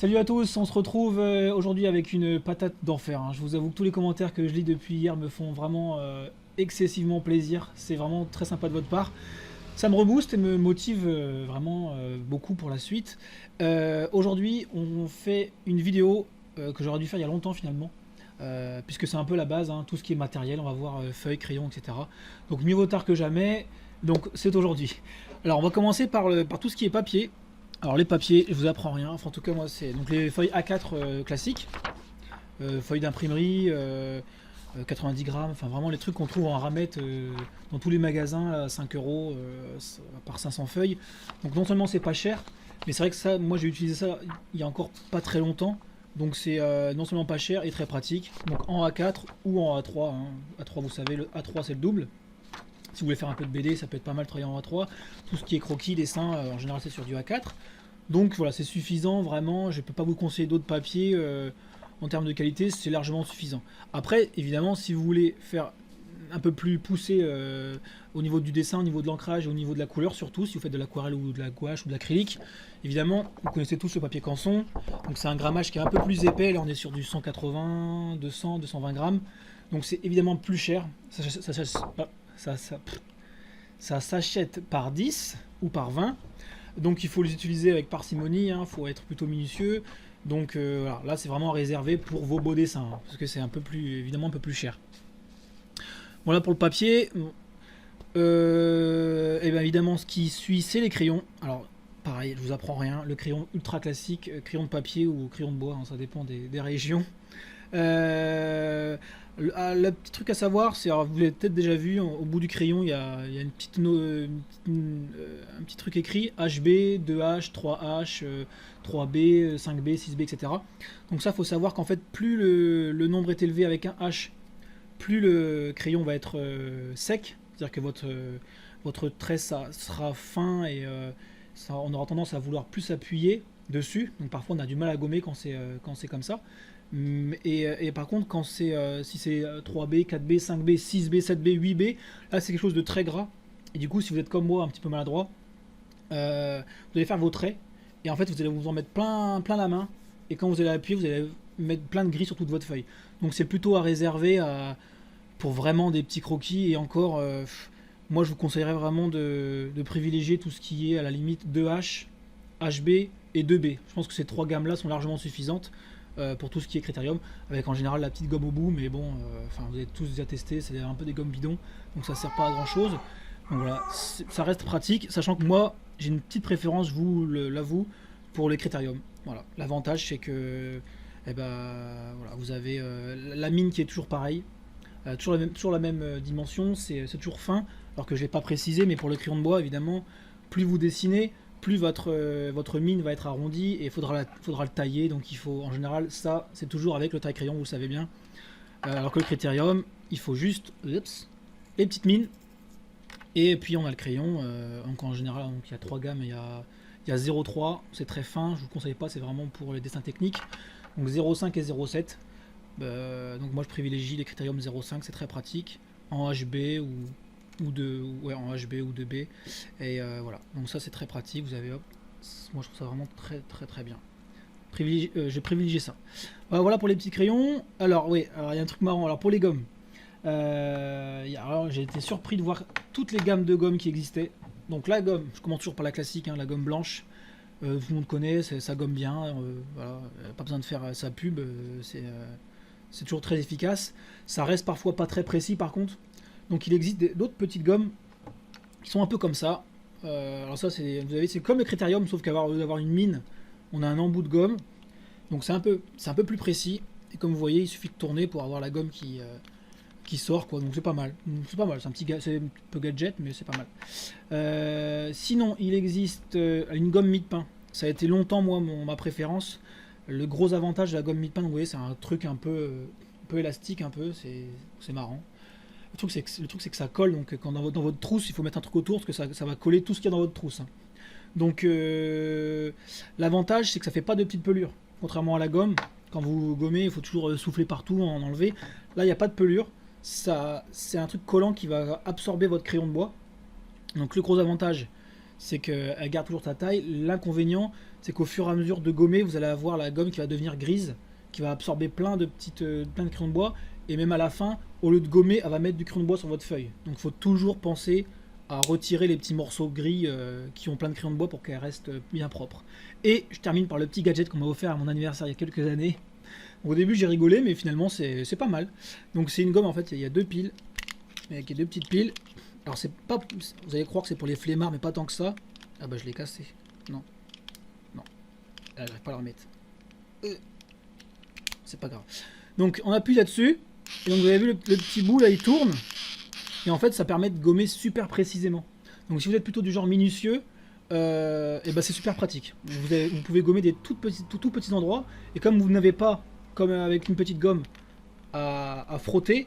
Salut à tous, on se retrouve aujourd'hui avec une patate d'enfer, hein. Je vous avoue que tous les commentaires que je lis depuis hier me font vraiment excessivement plaisir. C'est vraiment très sympa de votre part. Ça me rebooste et me motive vraiment beaucoup pour la suite. Aujourd'hui, on fait une vidéo que j'aurais dû faire il y a longtemps finalement. Puisque c'est un peu la base, hein, tout ce qui est matériel, on va voir feuilles, crayons, etc. Donc mieux vaut tard que jamais, donc c'est aujourd'hui. Alors on va commencer par tout ce qui est papier. Alors les papiers, je vous apprends rien, enfin en tout cas moi c'est donc les feuilles A4 classiques, feuilles d'imprimerie, 90 grammes, enfin vraiment les trucs qu'on trouve en ramette dans tous les magasins à 5 euros par 500 feuilles. Donc non seulement c'est pas cher, mais c'est vrai que ça, moi j'ai utilisé ça il y a encore pas très longtemps, donc c'est non seulement pas cher et très pratique. Donc en A4 ou en A3, hein. A3 vous savez, le A3 c'est le double. Si vous voulez faire un peu de BD, ça peut être pas mal de travailler en A3. Tout ce qui est croquis, dessin, en général c'est sur du A4. Donc voilà, c'est suffisant vraiment. Je ne peux pas vous conseiller d'autres papiers en termes de qualité, c'est largement suffisant. Après, évidemment, si vous voulez faire un peu plus poussé au niveau du dessin, au niveau de l'ancrage, au niveau de la couleur surtout, si vous faites de l'aquarelle ou de la gouache ou de l'acrylique, évidemment, vous connaissez tous le papier Canson. Donc c'est un grammage qui est un peu plus épais. Là, on est sur du 180, 200, 220 grammes. Donc c'est évidemment plus cher. Ça s'achète par 10 ou par 20. Donc il faut les utiliser avec parcimonie, il faut être plutôt minutieux. Donc voilà, là c'est vraiment réservé pour vos beaux dessins, hein, parce que c'est un peu plus, évidemment un peu plus cher. Voilà pour le papier. Et bien évidemment ce qui suit c'est les crayons. Alors pareil, je vous apprends rien. Le crayon ultra classique, crayon de papier ou crayon de bois, hein, ça dépend des régions. Le petit truc à savoir, c'est, alors vous l'avez peut-être déjà vu, au bout du crayon, il y a une petite un petit truc écrit HB, 2H, 3H, 3B, 5B, 6B, etc. Donc ça, faut savoir qu'en fait, plus le nombre est élevé avec un H, plus le crayon va être sec, c'est-à-dire que votre trait ça sera fin et on aura tendance à vouloir plus appuyer dessus. Donc parfois, on a du mal à gommer quand c'est comme ça. Et par contre, quand c'est si c'est 3B, 4B, 5B, 6B, 7B, 8B, là c'est quelque chose de très gras. Et du coup, si vous êtes comme moi, un petit peu maladroit, vous allez faire vos traits. Et en fait, vous allez vous en mettre plein la main. Et quand vous allez appuyer, vous allez mettre plein de gris sur toute votre feuille. Donc c'est plutôt à réserver pour vraiment des petits croquis. Et encore, moi je vous conseillerais vraiment de privilégier tout ce qui est à la limite 2H, HB et 2B. Je pense que ces trois gammes là sont largement suffisantes pour tout ce qui est critérium, avec en général la petite gomme au bout, mais bon, vous avez tous déjà testé, c'est un peu des gommes bidons, donc ça sert pas à grand chose. Donc voilà, ça reste pratique, sachant que moi j'ai une petite préférence, je vous l'avoue, pour les critériums. Voilà, l'avantage c'est que voilà, vous avez la mine qui est toujours pareille, toujours la même dimension, c'est toujours fin, alors que je l'ai pas précisé, mais pour le crayon de bois évidemment, plus vous dessinez, plus votre mine va être arrondie et il faudra le tailler. Donc il faut en général, ça c'est toujours avec le taille crayon, vous le savez bien. Alors que le critérium, il faut juste les petites mines et puis on a le crayon. Donc en général, donc, il y a trois gammes, il y a 0,3, c'est très fin, je vous conseille pas, c'est vraiment pour les dessins techniques. Donc 0,5 et 0,7. Donc moi je privilégie les critériums 0,5, c'est très pratique en HB en HB ou 2B, et voilà, donc ça c'est très pratique. Vous avez, hop, moi je trouve ça vraiment très bien. Je privilégie ça. Voilà pour les petits crayons. Alors oui, alors il y a un truc marrant, alors pour les gommes, alors j'ai été surpris de voir toutes les gammes de gommes qui existaient. Donc la gomme, je commence toujours par la classique, hein, la gomme blanche, tout le monde connaît, ça gomme bien, voilà, pas besoin de faire sa pub, c'est toujours très efficace. Ça reste parfois pas très précis par contre. Donc il existe d'autres petites gommes qui sont un peu comme ça. Alors ça, c'est comme le critérium, sauf qu'au lieu d'avoir une mine, on a un embout de gomme. Donc c'est un peu plus précis. Et comme vous voyez, il suffit de tourner pour avoir la gomme qui sort, quoi. Donc c'est pas mal. C'est pas mal. C'est un peu gadget, mais c'est pas mal. Sinon, il existe une gomme mie-de-pain. Ça a été longtemps moi ma préférence. Le gros avantage de la gomme mie-de-pain, vous voyez, c'est un truc un peu élastique, un peu. C'est marrant. Le truc c'est que ça colle, donc quand dans votre trousse, il faut mettre un truc autour, parce que ça va coller tout ce qu'il y a dans votre trousse, hein. Donc l'avantage c'est que ça fait pas de petites pelures. Contrairement à la gomme, quand vous gommez, il faut toujours souffler partout, en enlever. Là, il n'y a pas de pelure. C'est un truc collant qui va absorber votre crayon de bois. Donc le gros avantage, c'est qu'elle garde toujours sa taille. L'inconvénient, c'est qu'au fur et à mesure de gommer, vous allez avoir la gomme qui va devenir grise, qui va absorber plein de crayons de bois, et même à la fin, au lieu de gommer, elle va mettre du crayon de bois sur votre feuille. Donc il faut toujours penser à retirer les petits morceaux gris qui ont plein de crayons de bois pour qu'elle reste bien propre. Et je termine par le petit gadget qu'on m'a offert à mon anniversaire il y a quelques années. Au début j'ai rigolé, mais finalement c'est pas mal. Donc c'est une gomme, en fait, il y a deux piles, avec deux petites piles. Alors c'est pas, vous allez croire que c'est pour les flemmards, mais pas tant que ça. Ah bah je l'ai cassé. Non. Non. Ah, j'arrive pas à la remettre. C'est pas grave. Donc on appuie là-dessus, et donc vous avez vu le petit bout là, il tourne, et en fait ça permet de gommer super précisément. Donc si vous êtes plutôt du genre minutieux, et ben c'est super pratique. Vous pouvez gommer des tout petits endroits, et comme vous n'avez pas, comme avec une petite gomme, à frotter,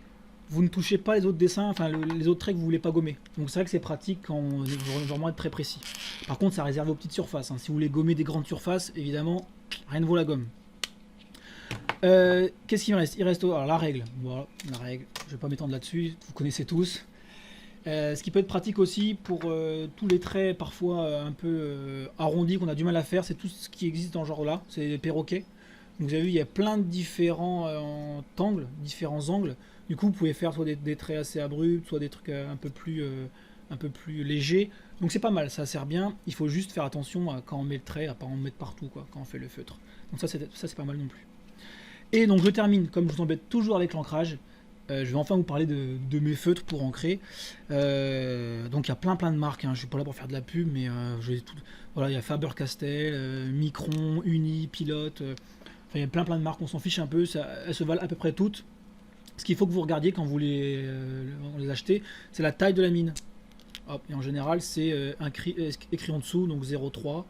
vous ne touchez pas les autres dessins, enfin les autres traits que vous voulez pas gommer. Donc c'est vrai que c'est pratique quand on veut vraiment être très précis. Par contre, ça réservé aux petites surfaces, hein. Si vous voulez gommer des grandes surfaces, évidemment, rien ne vaut la gomme. Qu'est-ce qu'il me reste? Il reste alors, la règle. Voilà, la règle. Je vais pas m'étendre là-dessus, vous connaissez tous. Ce qui peut être pratique aussi pour tous les traits parfois un peu arrondis qu'on a du mal à faire, c'est tout ce qui existe dans ce genre-là, c'est les perroquets. Donc vous avez vu, il y a plein de différents angles, différents angles. Du coup, vous pouvez faire soit des traits assez abrupts, soit des trucs un peu plus légers. Donc c'est pas mal, ça sert bien. Il faut juste faire attention à quand on met le trait, à pas en mettre partout, quoi, quand on fait le feutre. Donc ça c'est pas mal non plus. Et donc je termine, comme je vous embête toujours avec l'ancrage, je vais enfin vous parler de mes feutres pour ancrer. Donc il y a plein de marques, hein. Je suis pas là pour faire de la pub, mais voilà, il y a Faber-Castell, Micron, Uni, Pilote, enfin il y a plein de marques, on s'en fiche un peu, elles se valent à peu près toutes. Ce qu'il faut que vous regardiez quand vous les achetez, c'est la taille de la mine. Hop, et en général c'est écrit en dessous, donc 0,3.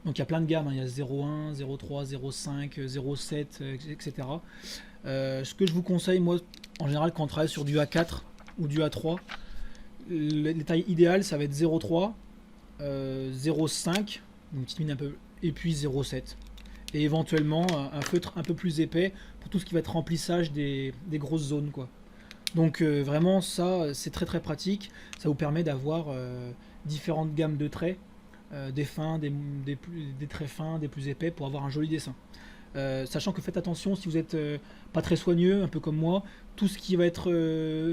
Donc il y a plein de gammes, hein. Il y a 0,1, 0,3, 0,5, 0,7, etc. Ce que je vous conseille, moi, en général, quand on travaille sur du A4 ou du A3, les tailles idéales, ça va être 0,3, 0,5, une petite mine un peu, et puis 0,7. Et éventuellement, un feutre un peu plus épais pour tout ce qui va être remplissage des grosses zones, quoi. Donc vraiment, ça, c'est très pratique. Ça vous permet d'avoir différentes gammes de traits. Des fins, des traits fins, des plus épais pour avoir un joli dessin. Sachant que faites attention si vous êtes pas très soigneux, un peu comme moi, tout ce qui va être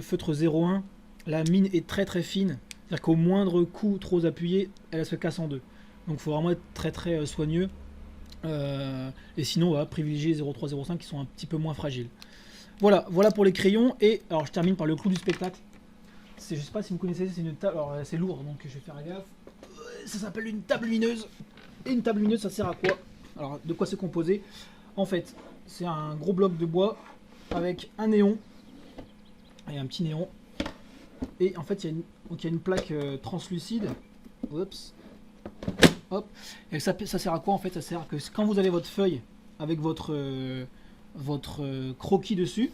feutre 0,1, la mine est très fine, c'est-à-dire qu'au moindre coup trop appuyé, elle se casse en deux. Donc il faut vraiment être très soigneux. Et sinon, on va privilégier 0,3, 0,5 qui sont un petit peu moins fragiles. Voilà pour les crayons. Et alors je termine par le clou du spectacle. Je sais pas si vous connaissez, c'est une table. Alors c'est lourd, donc je vais faire gaffe. Ça s'appelle une table lumineuse. Et une table lumineuse, ça sert à quoi? Alors, de quoi c'est composé? En fait, c'est un gros bloc de bois avec un néon. Et un petit néon. Et en fait, il y a une plaque translucide. Oups. Hop. Et ça sert à quoi en fait? Ça sert à que quand vous avez votre feuille avec votre croquis dessus,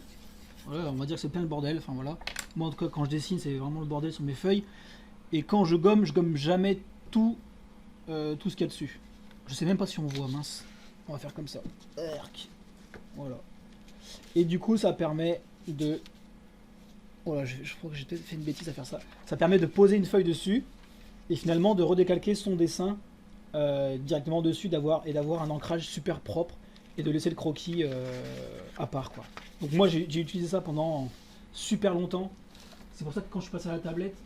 voilà, on va dire que c'est plein le bordel. Enfin voilà. Moi, en tout cas, quand je dessine, c'est vraiment le bordel sur mes feuilles. Et quand je gomme jamais tout ce qu'il y a dessus. Je sais même pas si on voit, mince. On va faire comme ça. Voilà. Et du coup, ça permet de... Voilà, je crois que j'ai peut-être fait une bêtise à faire ça. Ça permet de poser une feuille dessus et finalement de redécalquer son dessin directement dessus, d'avoir un ancrage super propre et de laisser le croquis à part, quoi. Donc moi, j'ai utilisé ça pendant super longtemps. C'est pour ça que quand je suis passé à la tablette,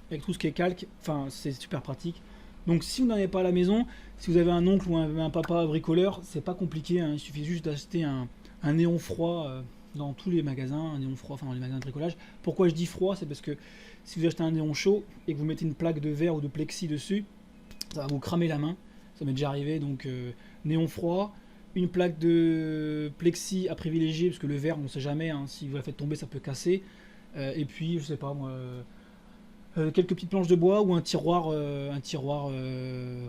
avec tout ce qui est calque, enfin c'est super pratique. Donc si vous n'en avez pas à la maison, si vous avez un oncle ou un papa bricoleur, c'est pas compliqué, hein. Il suffit juste d'acheter un néon froid dans tous les magasins, un néon froid, enfin dans les magasins de bricolage. Pourquoi je dis froid? C'est parce que si vous achetez un néon chaud et que vous mettez une plaque de verre ou de plexi dessus, ça va vous cramer la main. Ça m'est déjà arrivé, donc néon froid, une plaque de plexi à privilégier, parce que le verre on ne sait jamais, hein, si vous la faites tomber ça peut casser. Et puis je sais pas moi... quelques petites planches de bois ou un tiroir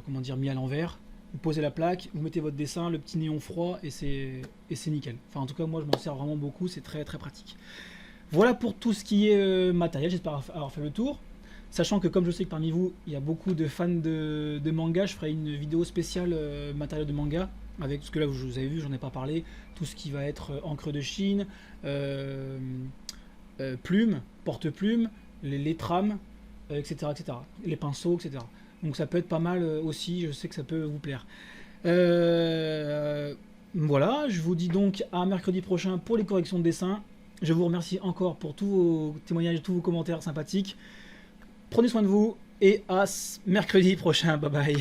comment dire, mis à l'envers. Vous posez la plaque, vous mettez votre dessin, le petit néon froid et c'est nickel. Enfin en tout cas moi je m'en sers vraiment beaucoup, c'est très pratique. Voilà pour tout ce qui est matériel, j'espère avoir fait le tour. Sachant que comme je sais que parmi vous il y a beaucoup de fans de manga, je ferai une vidéo spéciale matériel de manga. Avec ce que là vous avez vu, j'en ai pas parlé, tout ce qui va être encre de Chine, plumes, porte-plumes, les trames, etc., etc. Les pinceaux, etc. Donc ça peut être pas mal aussi, je sais que ça peut vous plaire. Euh, voilà, je vous dis donc à mercredi prochain pour les corrections de dessin. Je vous remercie encore pour tous vos témoignages, tous vos commentaires sympathiques. Prenez soin de vous et à mercredi prochain. Bye bye.